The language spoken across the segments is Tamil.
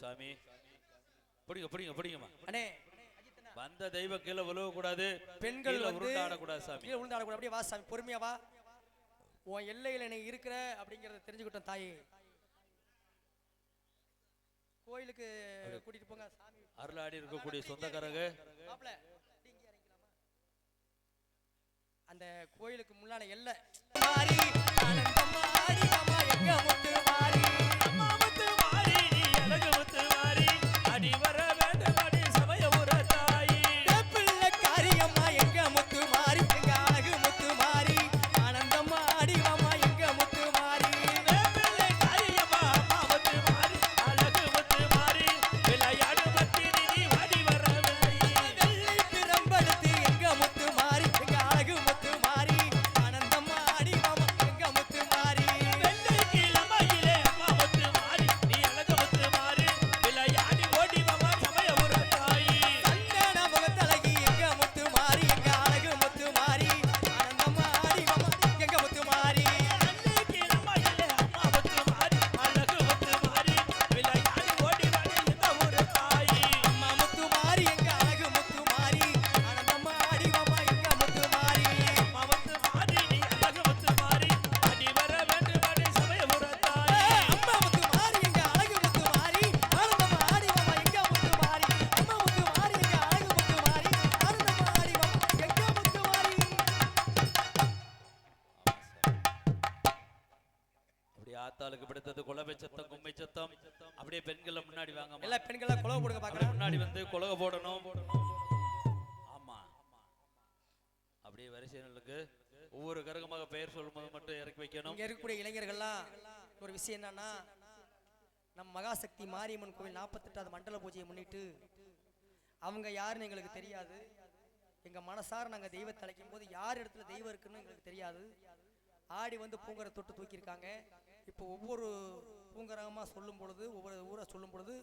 சாமி பிடிங்க பிடிங்க பிடிங்கம்மா. அண்ணே வந்த தெய்வம் கீழே விழுவ கூடாது, பெண்கள் உருண்டாட கூடாது சாமி. கீழே உருண்டாட கூடாது. அப்படியே வா சாமி, பொறுமையா வா. உன் எல்லையில நீ இருக்கிற அப்படிங்கறத தெரிஞ்சுக்கிட்டோம் தாயே. கோயிலுக்கு கூட்டிட்டு போங்க சாமி. அருளாடி இருக்கக்கூடிய சொந்தக்காரங்க அந்த கோயிலுக்கு முன்னால எல்லை மாறி ஆனந்தம் மாறி மாமா எங்க முத்து மாறி அம்மா முத்து மாறி நீ அழகு முத்து மாறி அடி வர வேண்டும் அடி சமயபுர தாயி பிள்ளை காரியம்மா எங்க முத்து மாறி எங்க அழகு முத்து மாறி ஆனந்தம் மாறி மாமா எங்க முத்து மாறி பிள்ளை காரியம்மா அம்மா முத்து மாறி அழகு முத்து மாறி விளையாடு பத்தி நீ வாடி வர வெள்ளை பிரம்படுத்து எங்க முத்து மாறி எங்க அழகு முத்து மாறி ஆனந்தம் மாறி மாமா எங்க முத்து மாறி வெள்ளை கிளமையிலே அம்மா முத்து மாறி நீ அழகு முத்து மாறி விளையாடி ஓடி மாமா சமயபுர தாயி கண்ணன முகத்தழகி எங்க முத்து மாறி எங்க அழகு முத்து மாறி ஆனந்தம் மாறி மாமா எங்க முத்து மாறி வெள்ளை கிளமையிலே அம்மா முத்து மாறி அழகு முத்து மாறி விளையாடி ஓடி வாடி எங்க ஊரு தாயி அம்மா முத்து மாறி எங்க அழகு முத்து மாறி ஆனந்தம் மாறி மாமா எங்க முத்து மாறி அம்மா முத்து மாறி நீ அழகு முத்து மாறி அடி வர வேண்டும் அடி சமயபுர தாயி அம்மா முத்து மாறி எங்க அழகு முத்து மாறி ஆனந்தம் மாறி மாமா எங்க முத்து மாறி அம்மா முத்து மாறி எங்க அழகு முத்து மாறி ஆனந்தம் மாறி மாமா எங்க முத்து மாறி. அப்படியே ஆத்தாளுக்கு பிடித்தது குலவை சத்தம் கும்மை சத்தம். அப்படியே பெண்களை முன்னாடி வாங்க. எல்லா பெண்களா குலவை போடுங்க பாக்கலாம். முன்னாடி வந்து குலவை போடணும். ஆமா அப்படியே வரிசைகளுக்கு ஒவ்வொரு கரகமாக பெயர் சொல்லும்போது மட்டும் இறக்கி வைக்கணும். இங்க இருக்கக்கூடிய இளைஞர்கள்லாம் ஒரு விஷயம் என்னன்னா, நம்ம மகாசக்தி மாரியம்மன் கோவில் 48வது மண்டல பூஜையை முன்னிட்டு அவங்க யாருன்னு எங்களுக்கு தெரியாது. எங்க மனசார நாங்க தெய்வத்தை அழைக்கும் போது யார் இடத்துல தெய்வம் இருக்குன்னு எங்களுக்கு தெரியாது. ஆடி வந்து பூங்கரை தொட்டு தூக்கியிருக்காங்க. இப்போ ஒவ்வொரு பூங்கரகமா சொல்லும் பொழுது ஒவ்வொரு ஊரை சொல்லும் பொழுது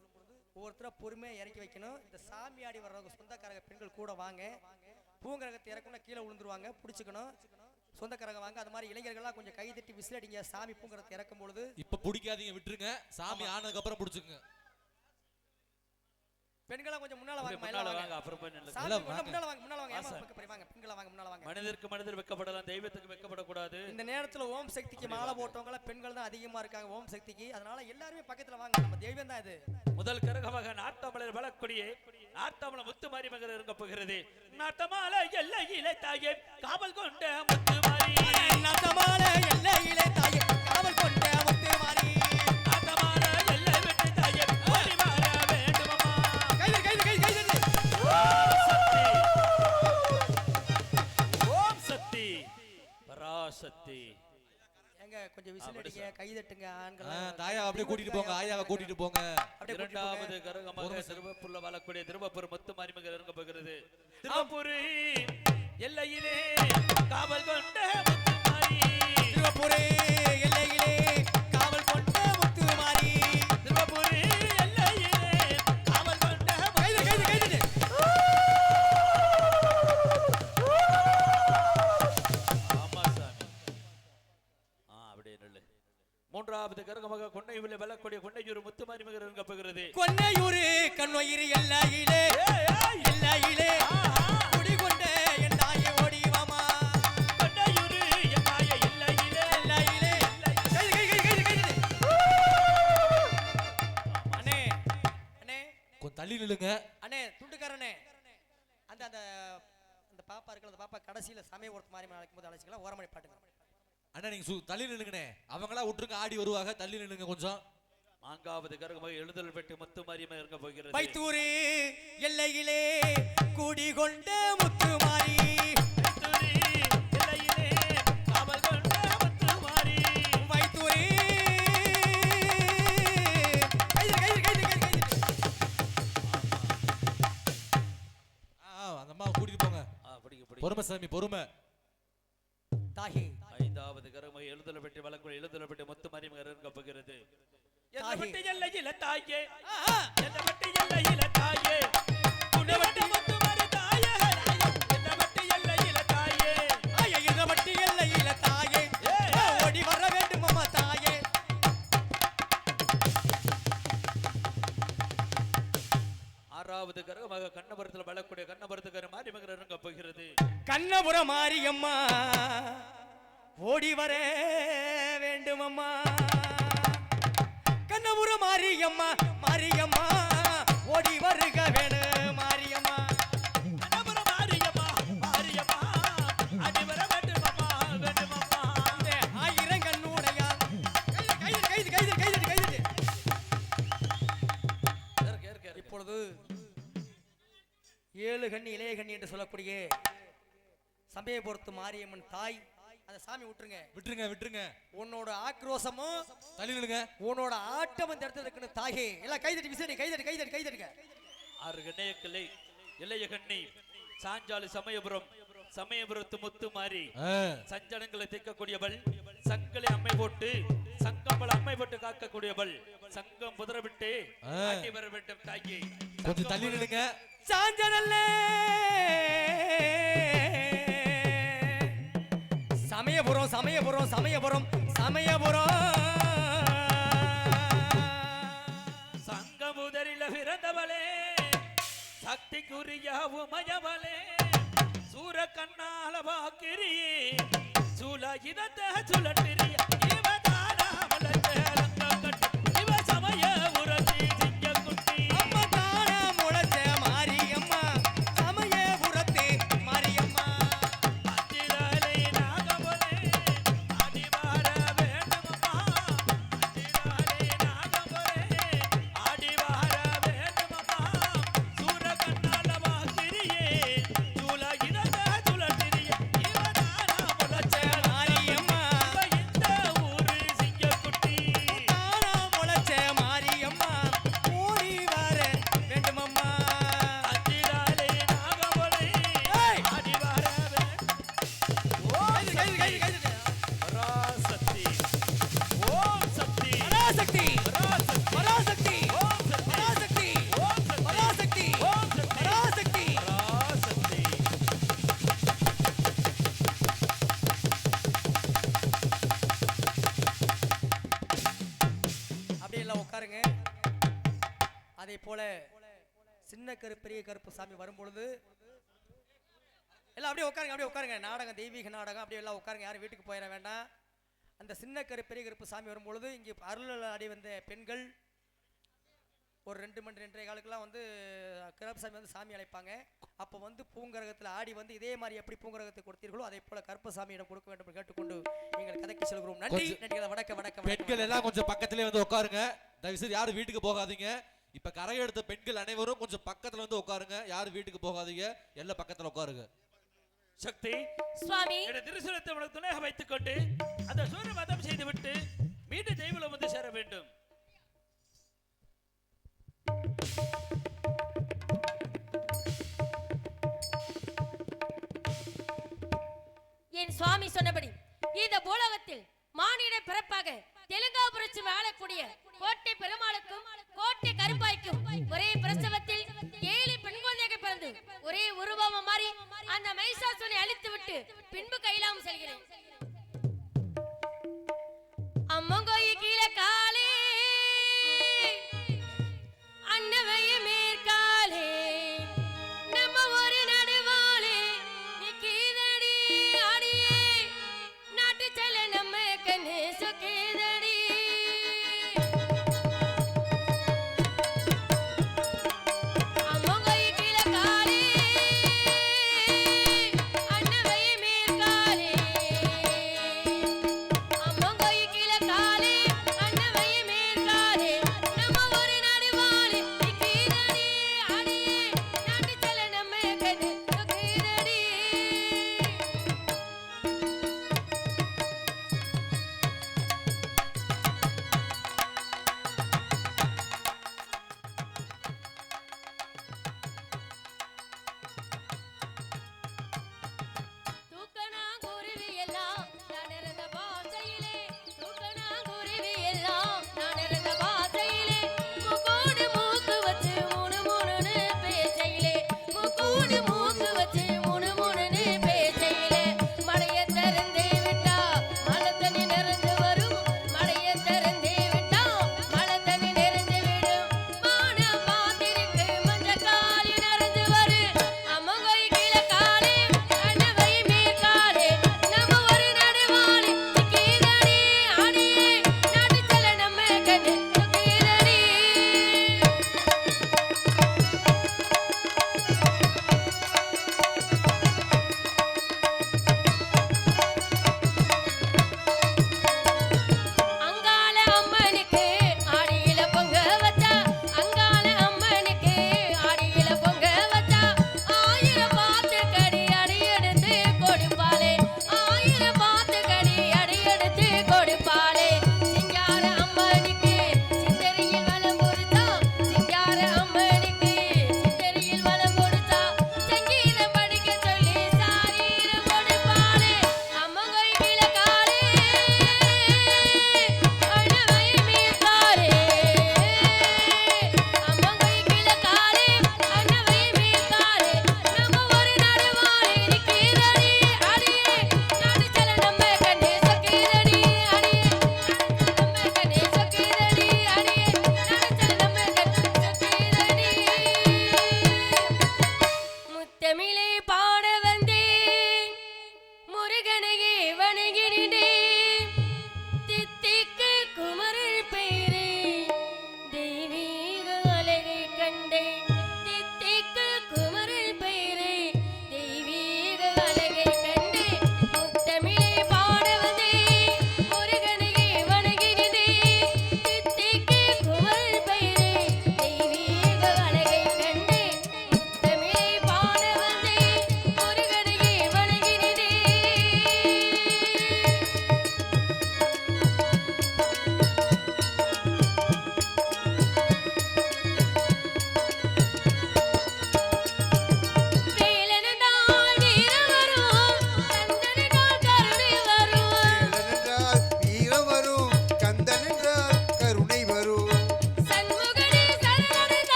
ஒவ்வொருத்தர பொறுமையா இறக்கி வைக்கணும். இந்த சாமி ஆடி வர்றவங்க சொந்தக்காரங்க பெண்கள் கூட வாங்க. பூங்கரகத்தை இறக்கணும்னா கீழே விழுந்துருவாங்க, பிடிச்சிக்கணும். சொந்தக்காரங்க வாங்க. அது மாதிரி இளைஞர்கள்லாம் கொஞ்சம் கை தட்டி விசிலடிங்க. சாமி பூங்கரத்தை இறக்கும் பொழுது இப்ப பிடிக்காதீங்க, விட்டுருங்க. சாமி ஆனதுக்கு அப்புறம் பிடிச்சுக்குங்க. பெண்களா கொஞ்சம் முன்னால வாங்க. அப்புறம் மனிதருக்கு மனிதர் வெக்கப்படலாம், தெய்வத்துக்கு வெக்கப்படக்கூடாது. இந்த நேரத்துல ஓம் சக்திக்கு மாலை போட்டவங்க பெண்கள் தான் அதிகமா இருக்காங்க. ஓம் சக்திக்கு அதனால எல்லாருமே பக்கத்துல வாங்க. நம்ம தெய்வம் தான் இது. முதல் கரகமாக நாட்டமலர் வளக்கூடிய நாட்டமல முத்து மாரி மகர் இருக்க போகிறது. நாட்டமால எல்லையிலே தாயே காவல் கொண்ட முத்து மாரி, நாட்டமால எல்லையிலே தாயே காவல் கொண்ட முத்து மாரி, நாட்டமால எல்லை விட்டு தாயே ஓடி வர வேண்டும் அம்மா. ஓம் சக்தி பராசக்தி. எங்க கொஞ்சம் விசில் அடிங்க, கை தட்டுங்க. ஆண்கள் தாயா அப்படியே கூட்டிட்டு போங்க. ஆயாவை கூட்டிட்டு போங்க. இரண்டாவது கரகமாக திருவப்பூர்ல வாழக்கூடிய திருவப்பூர் முத்து மாரிமகர் இருக்க போகிறது. திருவப்பூர் எல்லையிலே காவல் கொண்ட முத்து மாரி, திருவப்பூர் எல்லையிலே காவல் கொண்ட முத்து மாரி, திருவப்பூர் எல்லையிலே காவல் கொண்ட ஆமா சாமி. அப்படியே நல்ல மூன்றாவது கரகமாக கொன்னையூரில் வெல்லக்கூடிய கொன்னையூர் முத்து மாரிமகர் இருக்க போகிறது. கொன்னையூர் கண்ணோயிரு எல்லையிலே எல்லையிலே குடிகொண்ட என் தாயே ஓடி வாமா. கொன்னையூர் என் தாயே எல்லையிலே எல்லையிலே அண்ணே அண்ணே கொஞ்சம் தள்ளி நில்லுங்க. அண்ணே துண்டுக்காரனே. அந்த அந்த அந்த பாப்பா இருக்கல, அந்த பாப்பா கடைசியில சமயபுரத்து மாரியம்மன் அழைக்கும் போது அழைச்சிக்கலாம். ஓரமணி பாட்டுங்க அண்ணா. நீங்க தள்ளி நில்லுங்கண்ணே. அவங்களா விட்டுருங்க, ஆடி வருவாங்க. தள்ளி நில்லுங்க கொஞ்சம். நான்காவது கரகமாக எழுதல் பெற்று முத்து மாரியம்மன் இருக்க போகிறது. வைத்தூர் எல்லையிலே குடிகொண்ட முத்து மாரி, எல்லையிலே காவல் கொண்ட முத்து மாரி, வைத்தூர் அந்த அம்மா கூட்டிட்டு போங்க. பொறுமை சாமி, பொறுமை. தாயே ஐந்தாவது கரகமாக எழுதல் பெற்று வழங்குள்ள எழுதல் பெற்று முத்து மாரியம்மன் இருக்க போகிறது. எல்லையில தாயே எல்லையில தாயே குணவட்டி முத்து மாரி தாயே எல்லையில தாயே எல்லையில தாயே ஓடி வர வேண்டும் அம்மா தாயே. நான்காவது கரகமாக கண்ணபுரத்தில் வளக்கூடிய கண்ணபுரத்துக்கு மாரியம்மன் இறங்க போகிறது. கண்ணபுரம் மாரியம்மா ஓடி வர வேண்டுமம்மா. கண்ணபுரம் மாரியம்மா மாரியம்மா ஓடி வருக வேணும் மாரியம்மா. கண்ணபுரம் மாரியம்மா மாரியம்மா அடி வர வேண்டுமம்மா வேண்டுமம்மா. ஆயிரம் கண்ணுடையா கைது கைது கைது கைது கைது. இப்பொழுது ஏழு கண்ணி இளைய கண்ணி என்று சொல்லக்கூடிய சமயபுரத்து மாரியம்மன் தாய், அந்த சாமி விட்டுருங்க விட்டுருங்க விட்டுருங்க. உன்னோட ஆக்ரோஷமும் தள்ளி நில்லுங்க. உன்னோட ஆட்டம் இந்த இடத்துல இருக்குன்னு தாயே எல்லாம் கைதட்டி விசேடி கைதட்டி கைதட்டி கைதட்டுங்க. ஆறு கண்ணையக்கிளை இளைய கண்ணி சாஞ்சாலி சமயபுரத்து முத்து மாறி சஞ்சனங்களை தீர்க்கக்கூடியவள், சங்கலை அம்மை போட்டு சங்கம்பள அம்மை போட்டு காக்கக்கூடியவள், சங்கம் புதற விட்டு ஆட்டி வர வேண்டும் தாயே. கொஞ்சம் தள்ளி நில்லுங்க. சாஞ்சனல்ல சமயபுரம் சமயபுரம் சமயபுரம் சமயபுரம் சங்கமுதரில பிறந்தவளே சக்திக்குரிய உமையவளே சூர கண்ணால வாக்கிரியே சூலகிதத்த சுழற்றிரிய அதே போல சின்ன கருப்பு பெரிய கருப்பு சாமி வரும்பொழுது எல்லாம் அப்படியே உட்காருங்க. நாடகம் தெய்வீக நாடகம் அப்படியே எல்லாம் உட்காருங்க, யாரும் வீட்டுக்கு போயிட வேண்டாம். அந்த சின்ன கருப்பு பெரிய கருப்பு சாமி வரும்பொழுது இங்கே அருள் ஆடி வந்த பெண்கள் ஒரு 2 மணி 2:30 காலுக்கெல்லாம் வந்து கருப்பு சாமி வந்து சாமி அழைப்பாங்க. அப்போ வந்து பூங்கரகத்தில் ஆடி வந்து இதே மாதிரி எப்படி பூங்கரகத்தை கொடுத்தீர்களோ அதே போல கருப்பசாமியிடம் கொடுக்க வேண்டும் என்று கேட்டுக்கொண்டு நீங்கள் கதைக்கு செல்கிறோம். நன்றி நன்றி. வணக்கம். பெண்கள் எல்லாம் கொஞ்சம் பக்கத்திலே வந்து உட்காருங்க. தயவுசெய்து யாரும் வீட்டுக்கு போகாதீங்க. இப்ப கரை எடுத்த பெண்கள் அனைவரும் கொஞ்சம் பக்கத்துல வந்து உட்காருங்க. யாரும் வீட்டுக்கு போகாதீங்க, எல்லாம் பக்கத்துல உட்காருங்க. சக்தி சுவாமி என்ற திருசுரத்தை உனக்கு துணையாக வைத்துக் கொண்டு அந்த சூரிய மதம் செய்துவிட்டு மீண்டும் தெய்வலம் வந்து சேர வேண்டும். என் சுவாமி சொன்னபடி இந்த பூலோகத்தில் மானிட பிறப்பாக தெலுங்காபுரட்சி வாழக்கூடிய கோட்டை பெருமாளுக்கும் கோட்டை கருப்பாய்க்கும் ஒரே பிரசவத்தில் 7 பெண் குழந்தையாக பிறந்து ஒரே உருவமா மாறி அந்த மைசாசுரனை அழித்து விட்டு பின்பு கைலாயம் செல்கிறேன். அம்மங்கோயி கீழே காலே அன்னவைய மேற்காலே நம்ம ஒரு நடுவாளே நிக்கீதடி அடியே நாட்டு செல்ல நம்ம கண்ணு சொக்கேதடி. அம்மங்கோயி கீழே காலே அன்னவைய மேற்காலே அம்மங்கோயி கீழே காலே அன்னவைய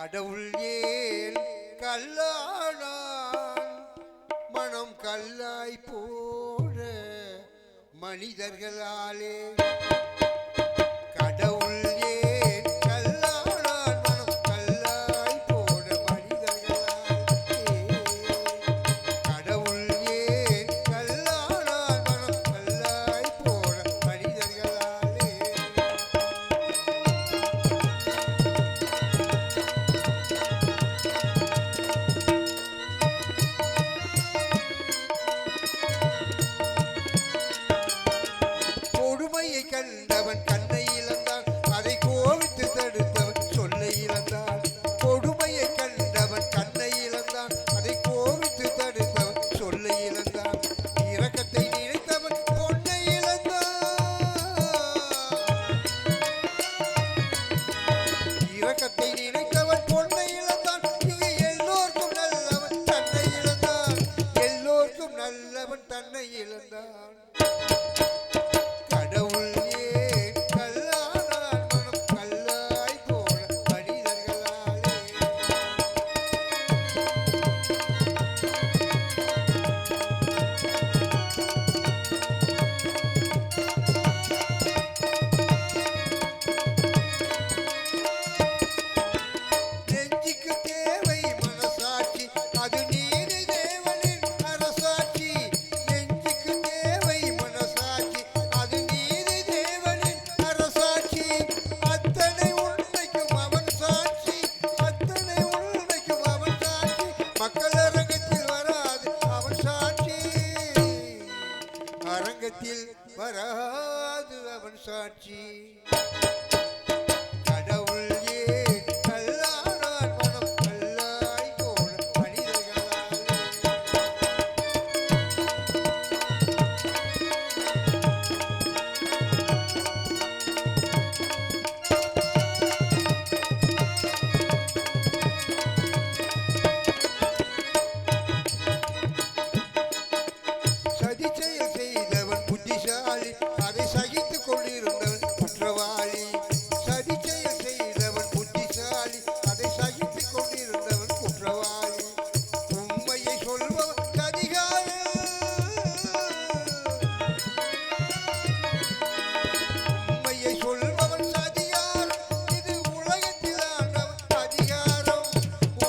கடவுள் ஏன் கல்லானான் மனம் கல்லாய் போன மனிதர்களாலே கடவுள் ஏன் கல்லானான் மனம் கல்லாய் போன மனிதர்களாலே கடவுள் ஏன் கல்லானான் மனம் கல்லாய் போன மனிதர்களாலே கொடுமையை கண்டவன் கண்ணை இழந்தான் அதை கோவித்து தடுத்தவன் சொல்லை இழந்தான் கொடுமையை கண்டவன் கண்ணை இழந்தான் அதை கோவித்து தடுத்தவன் சொல்லை இழந்தான் இரக்கத்தை நினைத்தவன் பொன்னை இழந்தான் இரக்கத்தை நினைத்தவன் பொன்னை இழந்தான் இங்கு எல்லோருக்கும் நல்லவன் தன்னை இழந்தான் எல்லோருக்கும் நல்லவன் தன்னை இழந்தான் கடவுள் ஏன் கல்லானான் மனம் கல்லாய் போன மனிதர்களாலே நெஞ்சுக்கு தேவை மனசாட்சி அது நீதி தேவனின் அரசாட்சி நெஞ்சுக்கு தேவை மனசாட்சி அது நீதி தேவனின் அரசாட்சி அத்தனை உண்மைக்கும் அவன் சாட்சி அத்தனை உண்மைக்கும் அவன் சாட்சி மக்கள் அரங்கத்தில் வராது அவன் சாட்சி அரங்கத்தில் வராது அவன் சாட்சி கடவுள் ஏன் கல்லானான் மனம் கல்லாய் போன மனிதர்களாலே சதி செயல் செய்தவன் புத்திசாலி அதை சகித்துக் கொண்டிருந்தவன் குற்றவாளி சதி செயல் செய்தவன் புத்திசாலி அதை சகித்துக் கொண்டிருந்தவன் குற்றவாளி உண்மையை சொல்பவன் அதிகாரம் உண்மையை சொல்பவன் அதிகாரம் இது உலகத்தில் ஆண்டவன் அதிகாரம்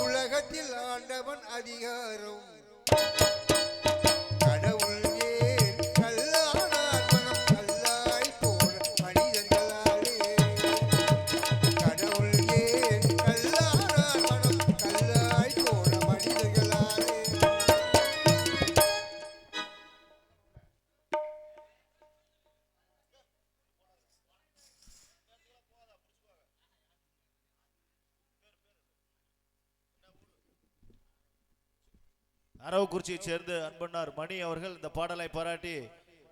உலகத்தில் ஆண்டவன் அதிகாரம் கடவுள் ஏன் கல்லானான் மனம் கல்லாய் போன மனிதர்களாலே கடவுள் ஏன் கல்லானான் மனம் கல்லாய் போன மனிதர்களாலே அரவக்குறிச்சியைச் சேர்ந்த அன்பண்ணார் மணி அவர்கள் இந்த பாடலை பாராட்டி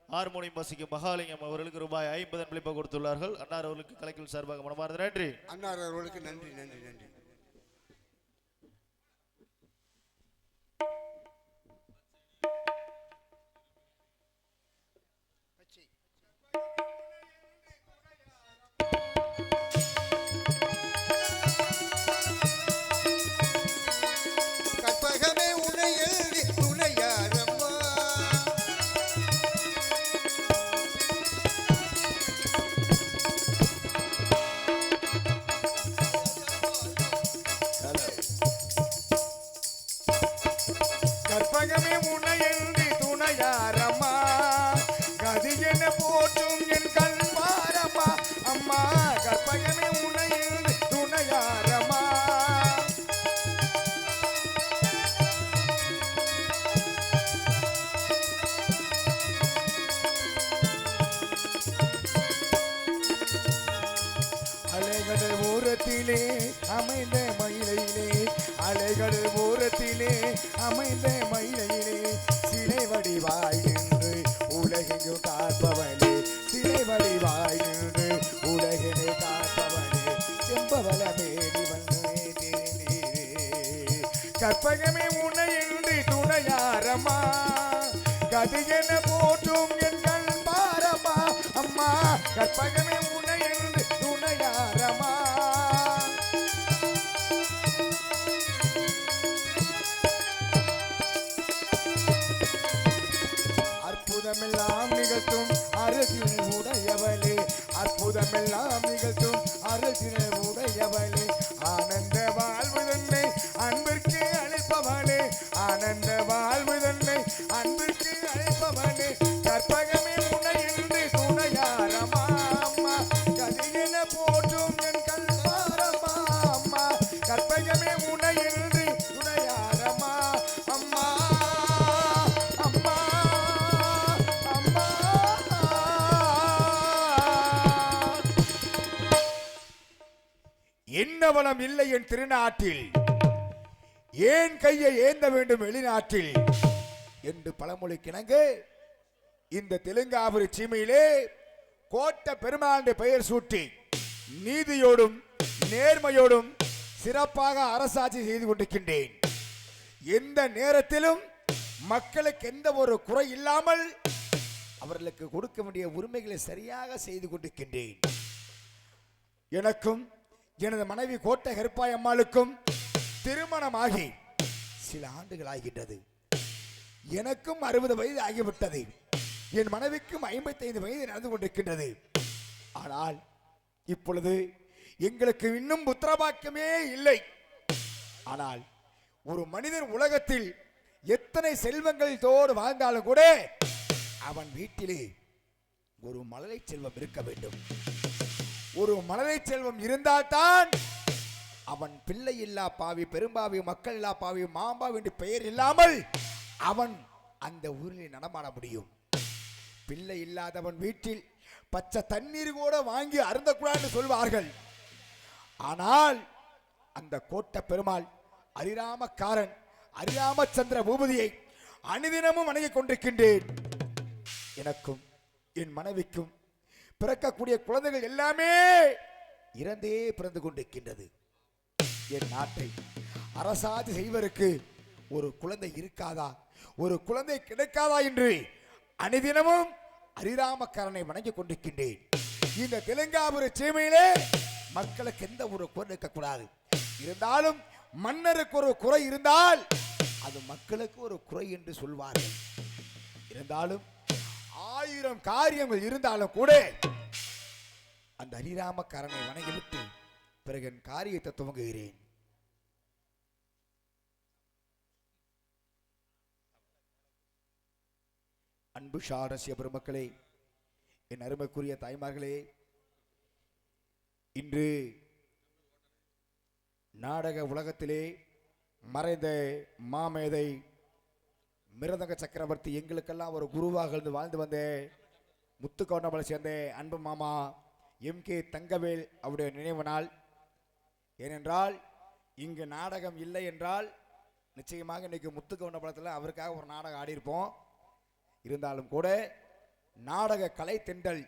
ஹார்மோனியம் வாசிக்கும் மகாலிங்கம் அவர்களுக்கு ரூபாய் 50 அன்பளிப்பாக கொடுத்துள்ளார்கள். அன்னார் அவர்களுக்கு கலைக்குழு சார்பாக மனமார்ந்த நன்றி. அன்னார் அவர்களுக்கு நன்றி நன்றி நன்றி கற்பகமே உன்னை எழுதி துணையாரம்மா கற்பகமே உன்னை எழுதி துணையாரம்மா கதி என போற்றும் என் கல்வாரம்மா அம்மா கற்பகமே உன்னை எழுதி துணையாரம்மா அலைகள் ஓரத்திலே அமைந்த மயிலையிலே அலைகள் ஓரத்திலே அமைந்த மயிலையிலே சிலை வடிவாய் நின்று உலகெங்கும் காப்பவனே சிலை வடிவாய் நின்று உலகினை காப்பவனே செம்பவள மேடி வந்தே தெரிந்தீரே கற்பகமே உன்னை இன்றி துணையாரம்மா கதி என போற்றும் எங்கள் பாரம்மா அம்மா கற்பகமே உன்னை இன்றி துணையாரம்மா அற்புதமெல்லாம் நிகழ்த்தும் அருகில் உடையவளே, அற்புதமெல்லாம் நிகழ்த்தும் அருகில் உடையவளே, ஆனந்த வாழ்வு தன்னை அன்பிற்கு அழைப்பவளே, ஆனந்த வாழ்வு தன்னை அன்பிற்கு அழைப்பவளே, கற்பகமே உன்னை என்று துணையாரமா அம்மா, கதிரென போற்றும் என் கல்வாரமா அம்மா, கற்பகமே உன்னை என்று துணையாரமா அம்மா அம்மா அம்மா. என்ன வளம் இல்லை என் திருநாட்டில், ஏன் கையை ஏந்த வேண்டும் வெளிநாட்டில் என்று பழமொழிக்கிணங்க இந்த தெலுங்காபுரி சீமையிலே கோட்ட பெருமாண்டு பெயர் சூட்டி நீதியோடும் நேர்மையோடும் சிறப்பாக அரசாட்சி செய்து கொண்டிருக்கின்றேன். எந்த நேரத்திலும் மக்களுக்கு எந்த ஒரு குறை இல்லாமல் அவர்களுக்கு கொடுக்க வேண்டிய உரிமைகளை சரியாக செய்து கொண்டிருக்கின்றேன். எனக்கும் எனது மனைவி கோட்டை கருப்பாய் அம்மாளுக்கும் திருமணமாகி சில ஆண்டுகள் ஆகின்றது. எனக்கும் 60 வயது ஆகிவிட்டது. என் மனைவிக்கும் 55 வயது நடந்து கொண்டிருக்கின்றது. ஆனால் இப்பொழுது எங்களுக்கு இன்னும் புத்திரபாக்கியமே இல்லை. ஆனால் ஒரு மனிதன் உலகத்தில் எத்தனை செல்வங்கள் தோடு வாழ்ந்தாலும் கூட அவன் வீட்டிலே ஒரு மழலை செல்வம் இருக்க வேண்டும். ஒரு மழலை செல்வம் இருந்தால்தான் அவன் பிள்ளை இல்லா பாவி, பெரும்பாவி, மக்கள் இல்லா பாவி, மாம்பாவி என்று பெயர் இல்லாமல் அவன் அந்த ஊரில் நடமாட முடியும். பிள்ளை இல்லாதவன் வீட்டில் பச்சை தண்ணீர் கூட வாங்கி அருந்தக்கூடாது சொல்வார்கள். ஆனால் அந்த கோட்ட பெருமாள் அரிராமக்காரன் அரிராமச்சந்திர பூபதியை அனுதினமும் வணங்கிக் கொண்டிருக்கின்றேன். எனக்கும் என் மனைவிக்கும் பிறக்கக்கூடிய குழந்தைகள் எல்லாமே இறந்தே பிறந்து கொண்டிருக்கின்றது. என் நாட்டை அரசாட்சி செய்வதற்கு ஒரு குழந்தை இருக்காதா, ஒரு குழந்தை கிடைக்காதா என்று அனுதினமும் அரிராமக்காரனை வணங்கிக் கொண்டிருக்கின்றேன். இந்த தெலுங்காபுரி சீமையிலே மக்களுக்கு எந்த ஒரு குறை இருக்கக்கூடாது. இருந்தாலும் மன்னருக்கு ஒரு குறை இருந்தால் அது மக்களுக்கு ஒரு குறை என்று சொல்வார்கள். இருந்தாலும் 1000 காரியங்கள் இருந்தாலும் கூட அந்த அரிராமக்காரனை வணங்கிவிட்டு பிறகு என் காரியத்தை துவங்குகிறேன். அன்பு சாரசிய பெருமக்களே, என் அருமைக்குரிய தாய்மார்களே, இன்று நாடக உலகத்திலே மறைந்த மாமேதை மிருதங்க சக்கரவர்த்தி எங்களுக்கெல்லாம் ஒரு குருவாக இருந்து வாழ்ந்து வந்த முத்துக்கவுண்டமலை சேர்ந்த அன்பு மாமா MK தங்கவேல் அவருடைய நினைவு நாள். ஏனென்றால் இங்கு நாடகம் இல்லை என்றால் நிச்சயமாக இன்னைக்கு முத்துக்கவுண்டமலத்தில் அவருக்காக ஒரு நாடகம் ஆடியிருப்போம். இருந்தாலும் கூட நாடக கலை தென்றல்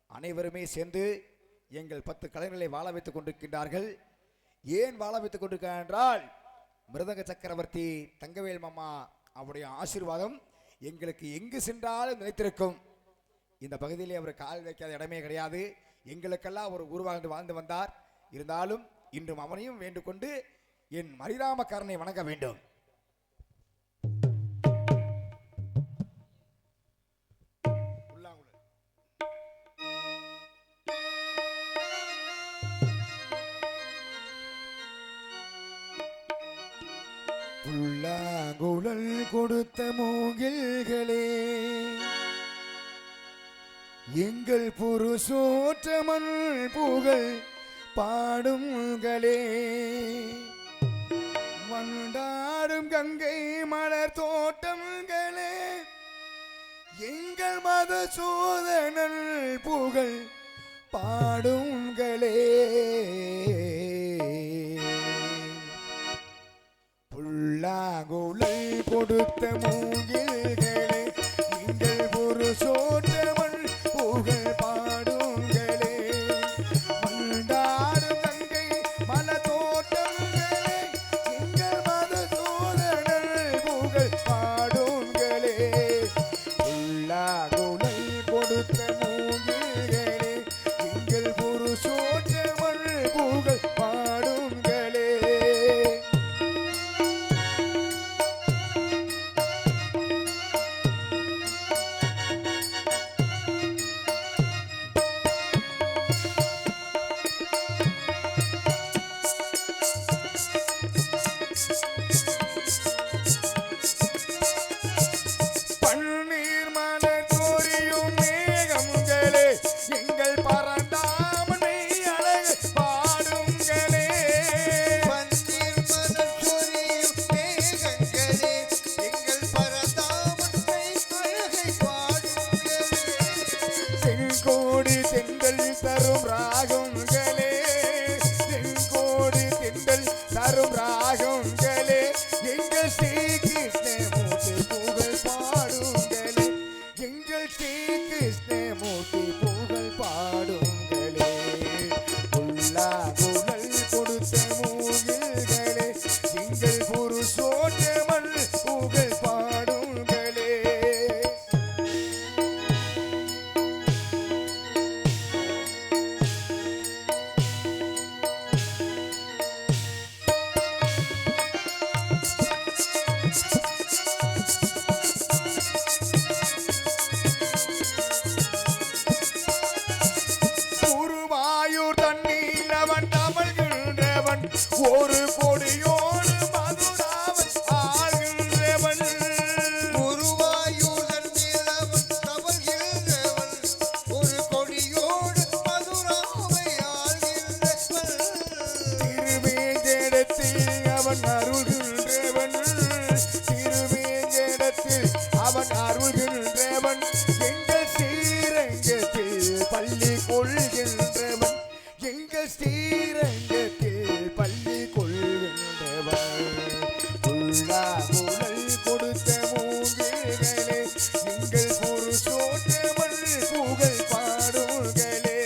அனைவருமே சேர்ந்து எங்கள் 10 கலைஞர்களை வாழ வைத்துக் கொண்டிருக்கின்றார்கள். ஏன் வாழ வைத்துக் கொண்டிருக்கிறார் என்றால் மிருதங்க சக்கரவர்த்தி தங்கவேல் மாமா அவருடைய ஆசீர்வாதம் எங்களுக்கு எங்கு சென்றாலும் நிலைத்திருக்கும். இந்த பகுதியிலே அவர் கால் வைக்காத இடமே கிடையாது. எங்களுக்கெல்லாம் ஒரு குருவாக வாழ்ந்து வந்தார். இருந்தாலும் இன்றும் அவனையும் வேண்டுகொண்டு என் அரிராமக்காரனை வணங்க வேண்டும். புல்லாங்குழல் கொடுத்த மூங்கில்களே, எங்கள் புருஷோற்றமன் புகழ் பாடுங்களே, வண்டாடும் கங்கை மலர் தோட்டங்களே, எங்கள் மத சோதனல் புகழ் பாடுங்களே. புல்லாங்குழல் கொடுத்த மூங்கில்களே, எங்கள் புருஷோற்றமன் புகழ் பாடுங்களே, வண்டாடும் கங்கை மலர் தோட்டங்களே, எங்கள் மத சோதனல் புகழ் பாடுங்களே. புல்லாங்குழல் கொடுத்த மூங்கில்களே, எங்கள் புருஷோற்றமன் புகழ் பாடுங்களே. தரும் ராகங்களே தென்கோடி திண்டல் தரும் ராகங்களே எங்கள் ஸ்ரீ கிருஷ்ணமூர்த்தி புகழ் பாடுங்களே எங்கள் ஸ்ரீ கிருஷ்ணமூர்த்தி புகழ் பாடுங்களே புல்லாங்குழல் கொடுத்த மூங்கில்களே எங்கள் புருஷோத்தமன் புகழ் பாடுங்களே குருவாயூர் தண்ணீர் அவன் தமிழ்கின்றவன் ஒரு கொடியோடு மதுராவன் ஆள்கின்றவன் குருவாயூரன் நிலவன் தவழ்கின்றவன் ஒரு கொடியோடு மதுராவை ஆள்கின்றவன் திருவேங்கடத்தில் அவன் அருள்கின்றவன் திருவேங்கடத்தில் அவன் அருள்கின்றவன் எங்கள் ஸ்ரீரங்கத்தில் பள்ளி கொள்கின்றவன் எங்கள் ஸ்ரீரங்கத்தில் பள்ளி கொள்கின்றவன் புல்லாங்குழல் கொடுத்த மூங்கில்களே எங்கள் புருஷோத்தமன் புகழ் பாடுங்களே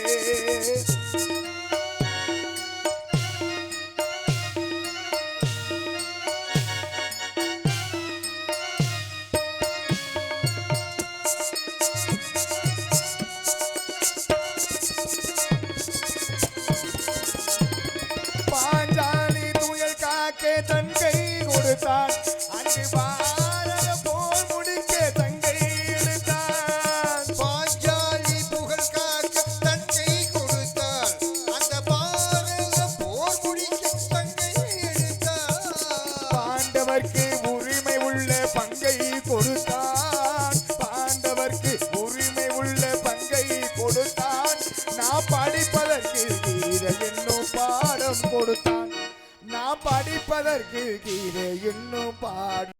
பாஞ்சாலி துயல் காக்க தன் கை கொடுத்தான் அன்று பாரத போர் முடிக்க தங்கை எடுத்தான் பாஞ்சாலி புகழ் காக்க தன் கை கொடுத்தாள் அந்த பாரத போர் முடிக்க தங்கை எடுத்தாள் பாண்டவர்க்கு உரிமை உள்ள பங்கை கொடுத்தான் பாண்டவர்க்கு உரிமை உள்ள பங்கை கொடுத்தான் நான் படிப்பதற்கு கீதை என்னும் பாடம் கொடுத்தான் நான் படிப்பதற்கு கீதை என்னும் பாடம்